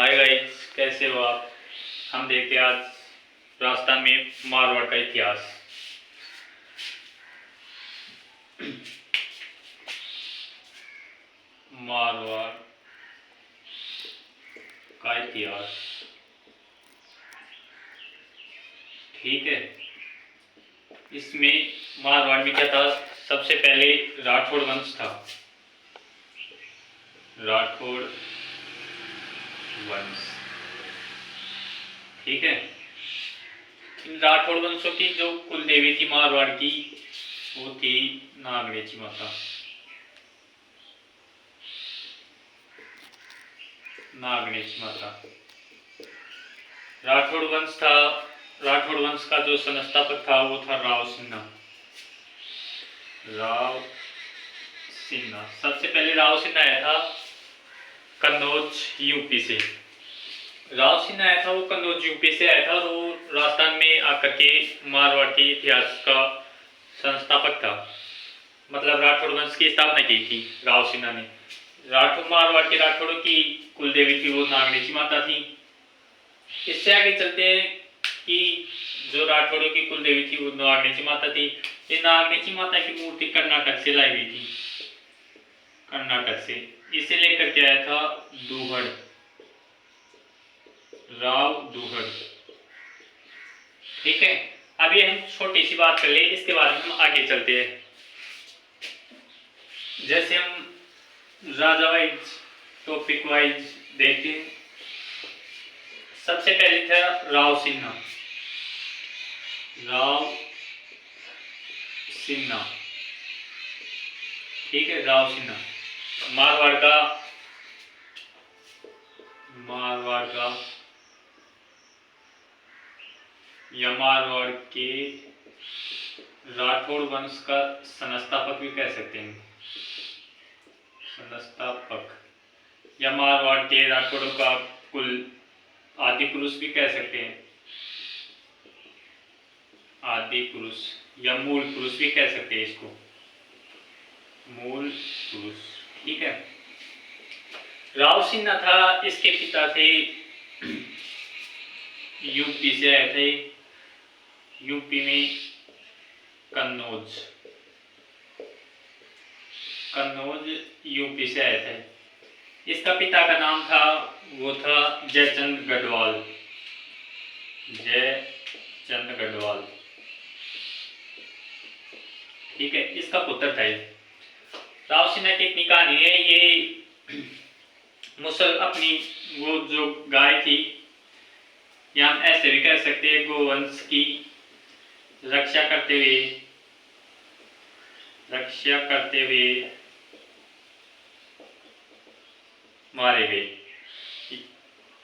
Hi guys, कैसे हो आप। हम देखते हैं आज राजस्थान में मारवाड़ का इतिहास। मारवाड़ का इतिहास। ठीक है, इसमें मारवाड़ में क्या था। सबसे पहले राठौड़ वंश था। राठौड़ वंश, ठीक है। इन राठौड़ वंशों की जो कुल देवी थी मारवाड़ की, वो थी नागरेची माता। नागरेची माता राठौड़ वंश था। राठौड़ वंश का जो संस्थापक था वो था राव सिन्हा। राव सिन्हा, सबसे पहले राव सिन्हा आया था कन्नौज यूपी से। राव सिन्हा आया था, वो कन्नौज यूपी से आया था और वो राजस्थान में आकर के मारवाड़ के इतिहास का संस्थापक था। मतलब राठौड़ वंश की स्थापना की थी राव सिन्हा ने। राठौड़ मारवाड़ के राठौड़ों की कुल देवी थी वो नागरेची माता थी। इससे आगे चलते हैं कि जो राठौड़ों की कुल देवी थी वो नागरेची माता थी। ये नागरेची माता की मूर्ति कर्नाटक से लाई गई थी। कर्नाटक से इसे लेकर के आया था दूहड़, राव दूहड़। ठीक है, अभी हम छोटी सी बात कर ले, इसके बारे में हम आगे चलते हैं। जैसे हम राजा वाइज, टॉपिक वाइज देखते हैं। सबसे पहले था राव सिन्हा। राव सिन्हा, ठीक है। राव सिन्हा मारवाड़ का या मारवाड़ के राठौड़ वंश का संस्थापक भी कह सकते हैं। संस्थापक या मारवाड़ के राठौड़ों का कुल आदि पुरुष भी कह सकते हैं। आदि पुरुष या मूल पुरुष भी कह सकते हैं इसको, मूल पुरुष। ठीक है, राव सिन्हा था, इसके पिता थे यूपी से आए थे। यूपी में कन्नौज यूपी से आए थे। इसका पिता का नाम था, वो था जयचंद गढ़वाल। जयचंद गढ़वाल, ठीक है। इसका पुत्र था। राव सिन्हा की इतनी कहानी है। ये मुसल अपनी वो जो गाय थी, या हम ऐसे भी कह सकते हैं गोवंश की रक्षा करते हुए मारे गए।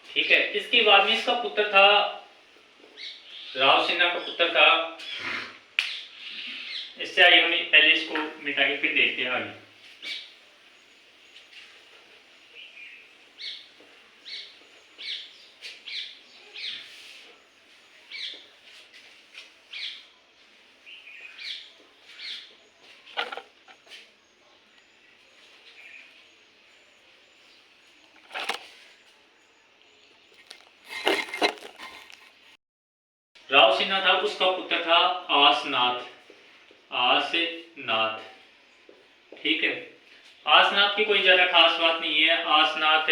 ठीक है, इसके बाद में इसका पुत्र था, राव सिन्हा का पुत्र था। इससे आगे हम पहले इसको मिटा के फिर देखते हैं आगे। राव सिन्हा था, उसका पुत्र था आसनाथ। ठीक है, आसनाथ की कोई ज्यादा खास बात नहीं है। आसनाथ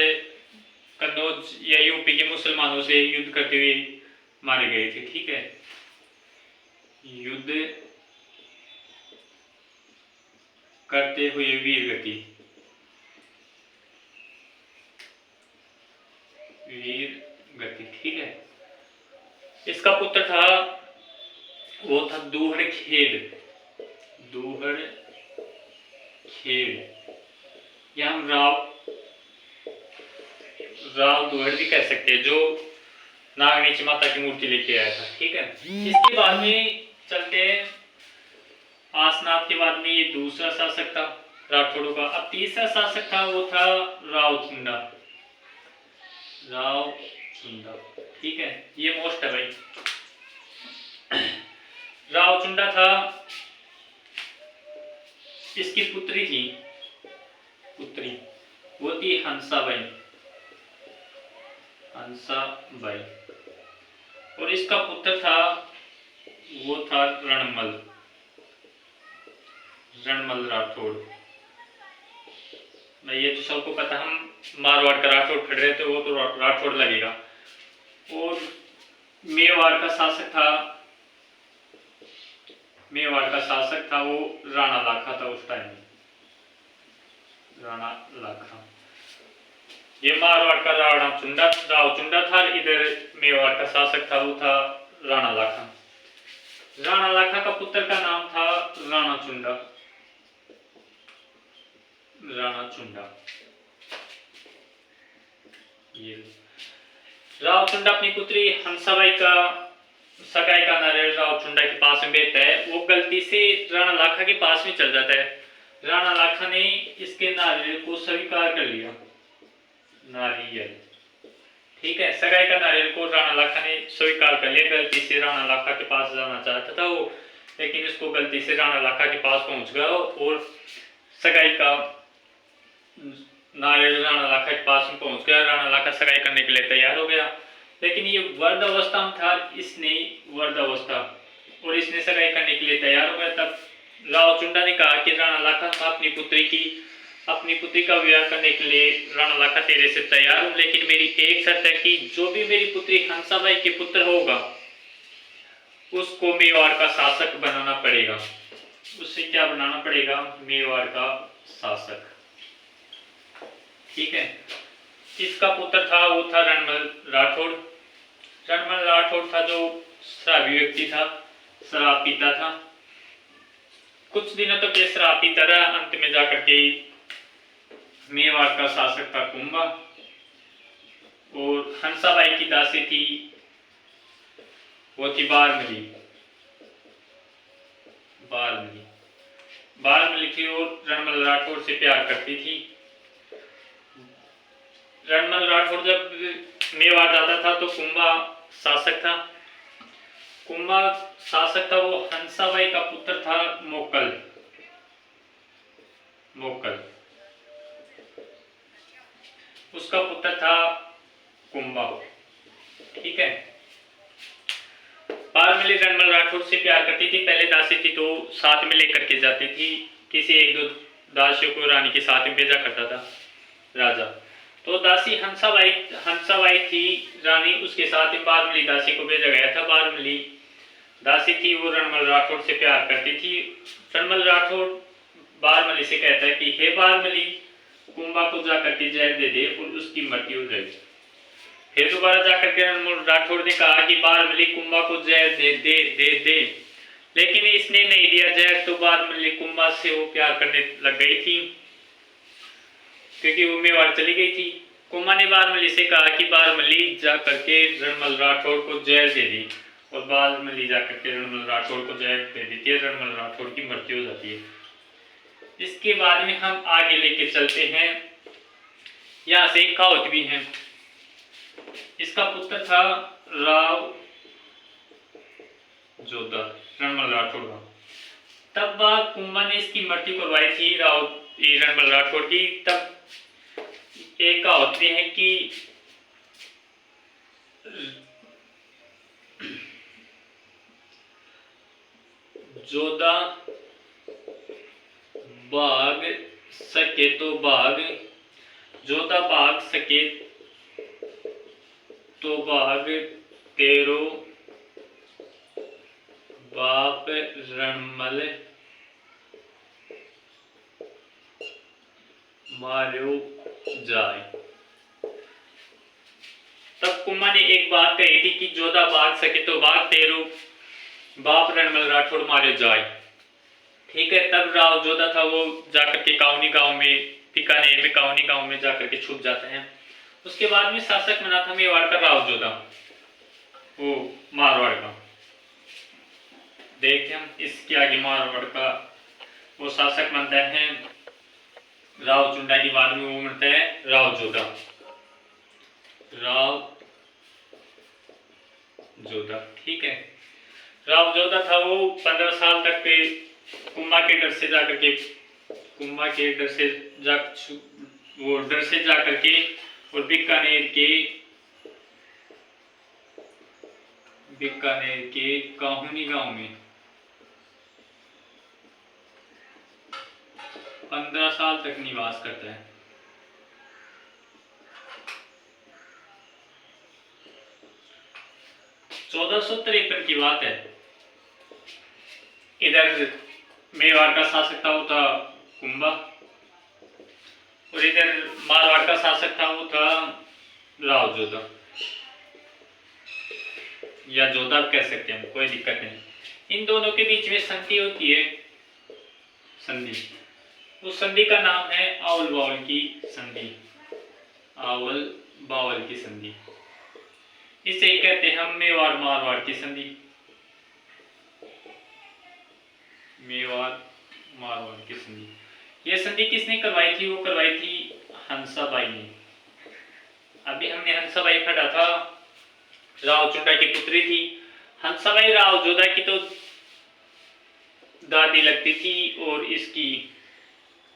कन्नौज या यूपी के मुसलमानों से युद्ध करते हुए मारे गए थे। ठीक है, युद्ध करते हुए वीर गति। ठीक है, इसका पुत्र था, वो था दूहड़ खेड़ या हम राव दूहड़ भी कह सकते हैं, जो नागरेची माता की मूर्ति लेके आया था। ठीक है, इसके बाद में चलते हैं। आसनाथ के बाद में ये दूसरा शासक था राठौड़ों का। अब तीसरा शासक था, वो था रावचुंडा। ठीक है, ये मोस्ट है भाई। रावचुंडा था, इसकी पुत्री वो थी हंसाबाई। हंसाबाई। और इसका पुत्र था, वो था रणमल राठौड़। मैं ये तो सबको पता, हम मारवाड़ का राठौड़ खड़े रहे थे, वो तो राठौड़ लगेगा। और मेवाड़ का शासक था वो राणा लाखा था उस टाइम में, राणा लाखा। ये मारवाड़ का राव चुंडा था, इधर मेवाड़ का शासक था वो था राणा लाखा। राणा लाखा का पुत्र का नाम था राणा चुंडा। ये राव चुंडा अपनी पुत्री हंसाबाई का सगाई का नारियल राव चुंडा के पास में बेचता है। वो गलती से राणा लाखा के पास में चल जाता है। राणा लाखा ने इसके नारियल को स्वीकार कर लिया। नारियल, ठीक है, सगाई का नारियल को राणा लाखा ने स्वीकार कर लिया। गलती से राणा लाखा के पास जाना चाहता था वो, लेकिन इसको गलती से राणा लाखा के पास पहुंच गया और सगाई का नारियल राणा लाखा के पास में पहुंच गया। राणा लाखा सगाई करने के लिए तैयार हो गया, लेकिन ये वृद्धावस्था में था, इसने सगाई करने के लिए तैयार हो गया। तब राव चुंडा ने कहा कि राणा लाखा, अपनी पुत्री का विवाह करने के लिए राणा लाखा तेरे से तैयार हूं, लेकिन मेरी एक शर्त है कि जो भी मेरी पुत्री हंसाबाई के पुत्र होगा उसको मेवाड़ का शासक बनाना पड़ेगा। उससे क्या बनाना पड़ेगा? मेवाड़ का शासक, ठीक है। इसका पुत्र था, वो था रणमल राठौड़ था, जो शराबी व्यक्ति था, शराब पीता था। कुछ दिनों तक ये शराब पीता रहा। अंत में जाकर के मेवाड़ का शासक था कुंभा, और हंसाबाई की दासी थी, वो थी बारमली थी, और रणमल राठौड़ से प्यार करती थी। रणमल राठौड़ जब मेवाड़ जाता था तो कुंभा शासक था। वो हंसाबाई का पुत्र था मोकल। उसका पुत्र था कुंभा, ठीक है। बारमली रणमल राठौड़ से प्यार करती थी। पहले दासी थी तो साथ में लेकर के जाती थी, किसी एक दो दासियों को रानी के साथ में भेजा करता था राजा। तो दासी हंसाबाई थी रानी, उसके साथ में बारमली दासी को भेजा गया था। बारमली दासी थी, वो रणमल राठौड़ से प्यार करती थी। रणमल राठौड़ बारमली से कहता है कि हे बारमली, कुंभा को जाकर के जहर दे दे और उसकी मृत्यु हो जाए। फिर दोबारा जाकर के रणमल राठौड़ ने कहा कि बारमली, कुंभा को जहर दे, लेकिन इसने नहीं दिया जहर। तो बारमली कुंभा से वो प्यार करने लग गई थी, क्योंकि वो मेवाड़ चली गई थी। कुंभा ने बारमली से कहा कि बारमली जाकर के रणमल राठौड़ को जहर दे दी, और बारमली जाकर के रणमल राठौड़ को जहर दे देती है। रणमल राठौड़ की मृत्यु हो जाती है। इसके बाद में हम आगे लेके चलते हैं। यहाँ से एक कहावत भी है। इसका पुत्र था राव जोधा, रणमल राठौड़ का। तब कुंभा ने इसकी मृत्यु करवाई थी रणमल राठौड़ की। तब एक कहावत भी है कि जोधा भाग सके तो भाग, जोधा भाग सके तो भाग, तेरो बाप रणमल मार्यो जाए। तब कुंभा ने एक बात कही थी कि जोधा भाग सके तो भाग, तेरो बाप रणमल राठौड़ मारे जाए, ठीक है। तब राव जोधा था, वो जाकर के काउनी गांव में, बीकानेर में काउनी गांव में जाकर के छुप जाते हैं। उसके बाद में शासक बना था मेवाड़ का राव जोधा, वो मारवाड़ का। देखते हम इसके आगे मारवाड़ का वो शासक बनता है राव चुंडा के बाद में, वो बनता है राव जोधा, ठीक है। राव जोधा था, वो 15 साल तक पे कुंभा के डर से जाकर के और बीकानेर के बीकानेर के काहुनी गांव में 15 साल तक निवास करता है। 1453 की बात है। इधर मेवाड़ का शासक था, वो था कुंभा, और इधर मारवाड़ का शासक था, वो था राव जोधा, या जोधा कह सकते हैं, कोई दिक्कत नहीं। इन दोनों के बीच में संधि होती है, संधि। उस संधि का नाम है आवल बावल की संधि, आवल बावल की संधि। इसे ही कहते हैं हम मेवाड़ मारवाड़ की संधि, मेवाड़ मारवाड़ की संधि। यह संधि किसने करवाई थी? वो करवाई थी हंसाबाई ने। अभी हमने हंसाबाई पढ़ा था, राव चुंडा की पुत्री थी। हंसाबाई राव जोधा की तो दादी लगती थी, और इसकी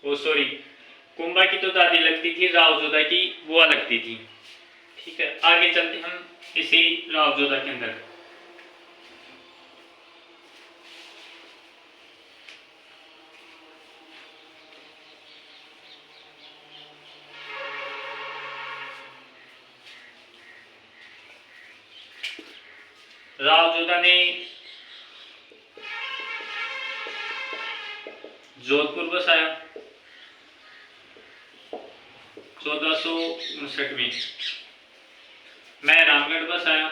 कुंभा की तो दादी लगती थी, राव जोधा की बुआ लगती थी। ठीक है, आगे चलते हम इसी राव जोधा के अंदर। राव जोधा ने जोधपुर बसाया 1459 में। मैं रामगढ़ बसाया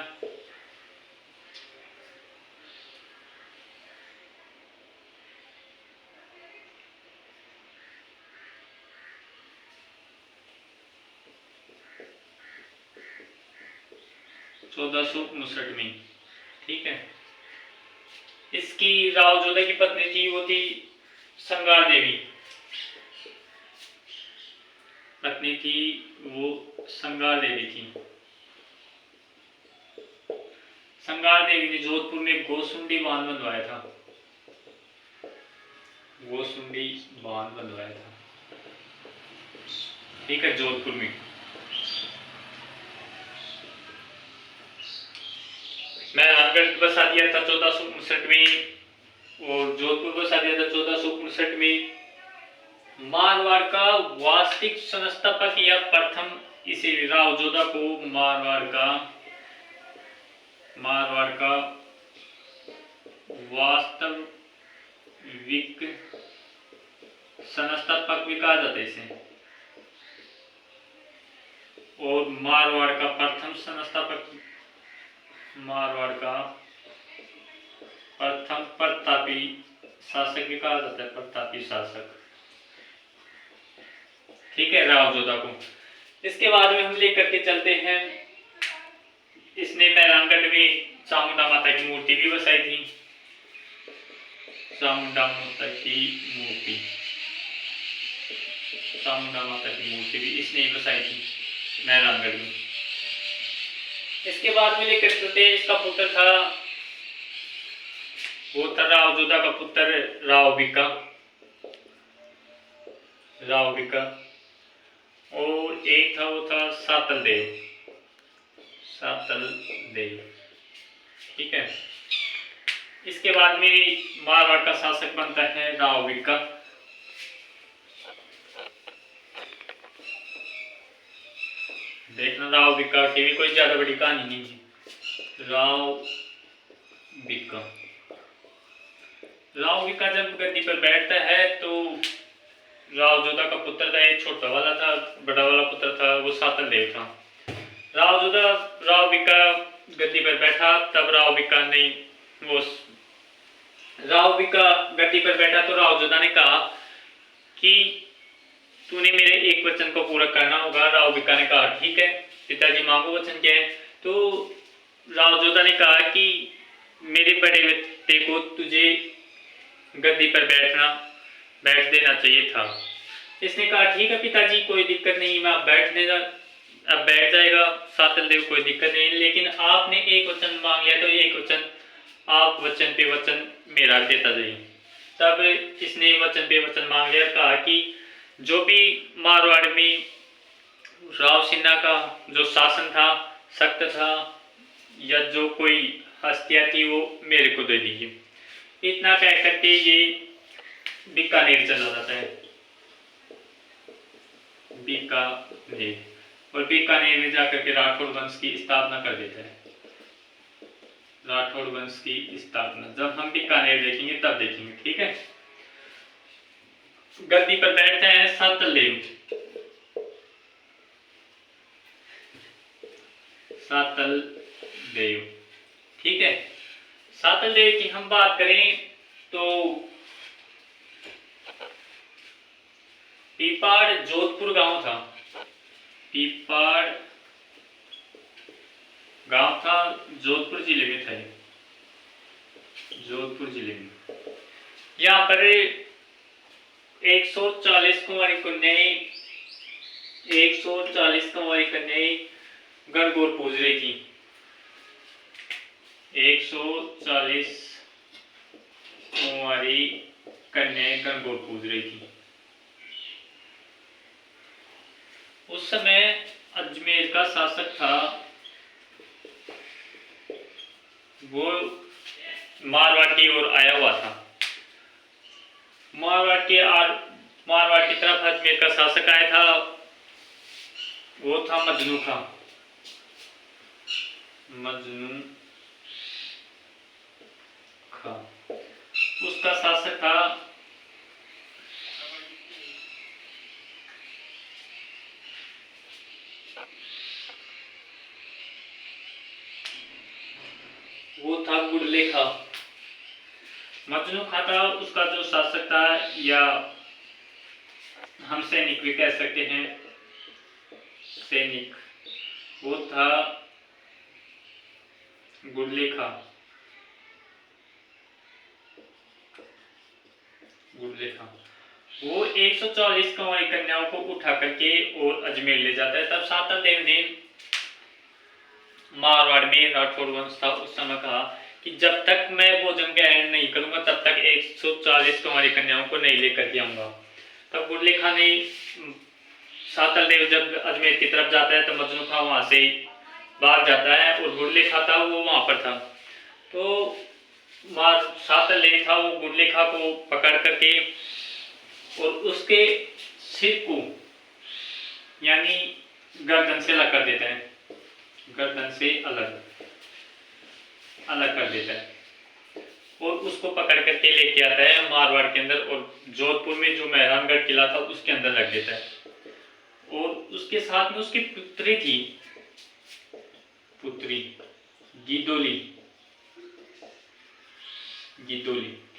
1459 में। ठीक है, इसकी राव जोधा की पत्नी थी, वो थी संगार देवी। पत्नी थी वो संगार देवी थी। संगार देवी ने जोधपुर में गोसुंडी बांध बनवाया था, गोसुंडी बांध बनवाया था। ठीक है, जोधपुर में। मैं रामगढ़ बसा दिया था 1459 में, और जोधपुर बसा दिया था 1459 में। मारवाड़ का वास्तविक संस्थापक या प्रथम, इसे राव जोधा को मारवाड़ का वास्तविक संस्थापक भी कहा जाता है इसे, और मारवाड़ का प्रथम संस्थापक, मारवाड़ का प्रथम प्रतापी शासक भी कहा जाता है, प्रतापी शासक। ठीक है, राव जोधा को। इसके बाद में हम लेकर के चलते हैं, इसने मैरानगढ़ में चामुंडा माता की मूर्ति भी बसाई थी, चामुंडा माता की मूर्ति, चामुंडा माता की मूर्ति भी इसने ही बसाई थी मैरानगढ़ में। इसके बाद में लेकर चलते हैं, इसका पुत्र था, वो था राव जोधा का पुत्र राव बिका, राव बिका, और एक था वो था सातल देव, सातल देव। ठीक है, इसके बाद में मारवाड़ का शासक बनता है राव बिका। देखना, राव बिका की भी कोई ज्यादा बड़ी कहानी नहीं है। राव बिका, राव बिका जब गद्दी पर बैठता है तो राव जोधा का पुत्र था, एक छोटा वाला था, बड़ा वाला पुत्र था वो सातल देव था। राव जोधा, राव बिका गद्दी पर बैठा, तब राव बिका ने वो राव बिका गद्दी पर बैठा तो राव जोधा ने कहा कि तूने मेरे एक वचन को पूरा करना होगा। राव बिका ने कहा ठीक है पिताजी, मांगो वचन क्या है। तो राव जोधा ने कहा कि मेरे बड़े बेटे को तुझे गद्दी पर बैठ देना चाहिए था। इसने कहा ठीक है पिताजी, कोई दिक्कत नहीं, मैं अब बैठ जाएगा सातल देव, कोई दिक्कत नहीं, लेकिन आपने एक वचन मांग लिया तो एक वचन आप वचन पे वचन मेरा देता जाइए। तब इसने वचन पे वचन मांग लिया, कहा कि जो भी मारवाड़ में राव सिन्हा का जो शासन था, सख्त था, या जो कोई हस्तियां थी वो मेरे को दे दीजिए। इतना कह करके ये बीकानेर चला जाता है, बीकानेर, और बीकानेर में जाकर के राठौड़ वंश की स्थापना कर देता है। राठौड़ वंश की स्थापना जब हम बीकानेर देखेंगे तब देखेंगे, ठीक है। गद्दी पर बैठते हैं सातलदेव। सातलदेव, ठीक है। सातलदेव की हम बात करें तो पीपाड़ जोधपुर गांव था, पीपाड़ गांव था, जोधपुर जिले में था, जोधपुर जिले में। यहाँ पर 140 कुंवारी कन्याएं, 140 कुंवारी कन्याएं गणगौर पूज रही थी। 140 कुंवारी कन्याएं गणगौर पूज रही थी। उस समय अजमेर का शासक था, वो मारवाड़ की ओर आया हुआ था। मारवाड़ की तरफ अजमेर का शासक आया था, वो था मजनू खां। मजनू खां उसका शासक था। वो था गुड़ले खां। मजनू खां था उसका जो शासक था, या हम सैनिक भी कह सकते हैं, सैनिक, वो था गुड़ले खां। गुड़ले खां वो 140 कुंवारी कन्याओं को उठा करके और अजमेर ले जाता है। तब सातलदेव ने मारवाड़ में राठौड़ वंश था उस समय कहा कि जब तक मैं भोजन ग्रहण नहीं करूंगा तब तक 140 कुंवारी कन्याओं को नहीं लेकर के आऊंगा। तब गुड़ले खां ने, सातलदेव जब अजमेर की तरफ जाता है तो मजनू खां वहां से भाग जाता है और गुड़ले खां था वो वहां पर था। तो सातलदेव था वो गुड़ले खां को पकड़ करके और उसके सिर को यानी गर्दन से अलग कर देता है, गर्दन से अलग कर देता है और उसको पकड़ करके लेके आता है मारवाड़ के अंदर, और जोधपुर में जो मेहरानगढ़ किला था उसके अंदर रख देता है। और उसके साथ में उसकी पुत्री थी, पुत्री गिदोली,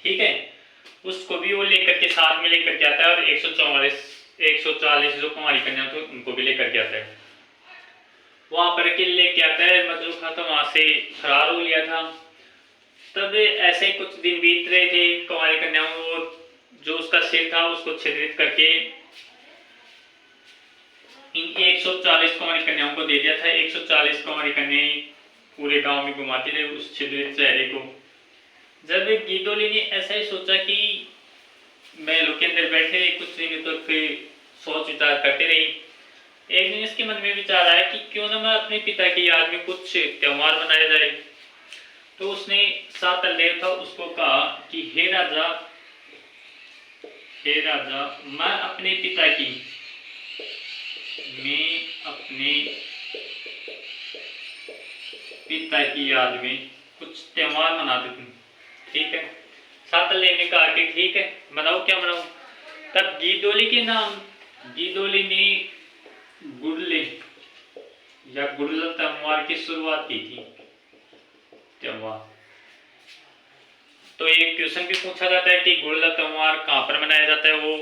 ठीक है। उसको भी वो लेकर के साथ में लेकर के आता है और 140 जो कुंवारी कन्या थे उनको भी लेकर के आता है। वहां पर के लेके आता है। मजनू खां तो वहां से फरार हो लिया था। तब ऐसे कुछ दिन बीत रहे थे, कुंवारी कन्याओं और जो उसका सिर था उसको छिद्रित करके इन 140 कुंवारी कन्याओं को दे दिया था। 140 कुंवारी कन्याएं पूरे गांव में घुमाती रही उस छिद्रित चेहरे को। जब गिदोली ने ऐसा ही सोचा कि महलों के अंदर बैठे रही कुछ दिन तो फिर सोच विचार करते रही। एक दिन इसके मन में विचार आया कि क्यों ना मैं अपने पिता की याद में कुछ त्योहार मनाया जाए। तो उसने सातलदेव था उसको कहा कि हे राजा मैं अपने पिता की याद में कुछ त्योहार मनाते थे, ठीक है। सातलदेव ने कहा कि ठीक है मनाओ, क्या मनाओ। तब गिदोली ने गुड़ले या गुड़ला त्योहार की शुरुआत की थी, त्योहार। तो एक क्वेश्चन भी पूछा जाता है कि गुड़ला त्योहार कहाँ पर मनाया जाता है। वो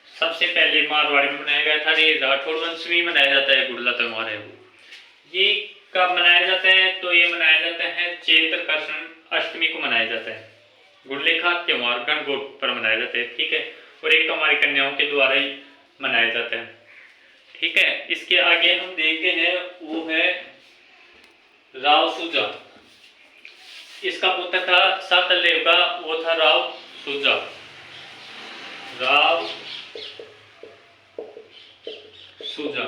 सबसे पहले मारवाड़ी में मनाया गया था, ये राठौड़ वंश में मनाया जाता है। गुड़ला त्योहार है वो, ये कब मनाया जाता है तो ये मनाया जाता है चैत्र कृष्ण अष्टमी को मनाया जाता है। गुड़ले खां त्योहार गणगौर पर मनाया जाता है, ठीक है। और एक हमारी कन्याओं के द्वारा ही मनाया जाता है, ठीक है। इसके आगे हम देखते हैं वो है राव सूजा। इसका पुत्र था सातलदेव का, वो था राव सूजा। राव सूजा